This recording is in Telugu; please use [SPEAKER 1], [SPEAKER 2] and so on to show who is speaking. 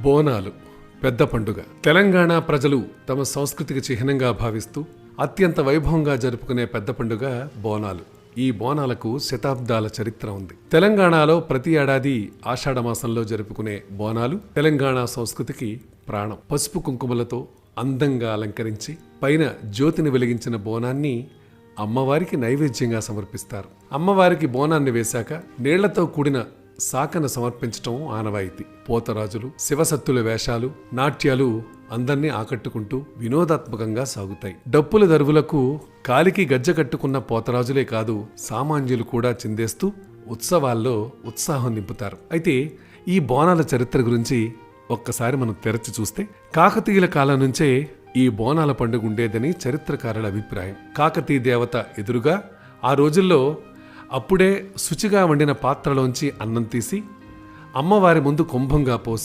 [SPEAKER 1] బోనాలు పెద్ద పండుగ. తెలంగాణ ప్రజలు తమ సంస్కృతికి చిహ్నంగా భావిస్తూ అత్యంత వైభవంగా జరుపుకునే పెద్ద పండుగ బోనాలు. ఈ బోనాలకు శతాబ్దాల చరిత్ర ఉంది. తెలంగాణలో ప్రతి ఏడాది ఆషాఢ మాసంలో జరుపుకునే బోనాలు తెలంగాణ సంస్కృతికి ప్రాణం. పసుపు కుంకుమలతో అందంగా అలంకరించి పైన జ్యోతిని వెలిగించిన బోనాన్ని అమ్మవారికి నైవేద్యంగా సమర్పిస్తారు. అమ్మవారికి బోనాన్ని వేశాక నీళ్లతో కూడిన సాకను సమర్పించటం ఆనవాయితీ. పోతరాజులు, శివసత్తుల వేషాలు, నాట్యాలు అందర్నీ ఆకట్టుకుంటూ వినోదాత్మకంగా సాగుతాయి. డప్పుల దరువులకు కాలికి గజ్జ కట్టుకున్న పోతరాజులే కాదు, సామాన్యులు కూడా చిందేస్తూ ఉత్సవాల్లో ఉత్సాహం నింపుతారు. అయితే ఈ బోనాల చరిత్ర గురించి ఒక్కసారి మనం తెరచి చూస్తే కాకతీయుల కాలం నుంచే ఈ బోనాల పండుగ ఉండేదని చరిత్రకారుల అభిప్రాయం. కాకతీయ దేవత ఎదురుగా ఆ రోజుల్లో అప్పుడే శుచిగా వండిన పాత్రలోంచి అన్నం తీసి అమ్మవారి ముందు కుంభంగా పోసి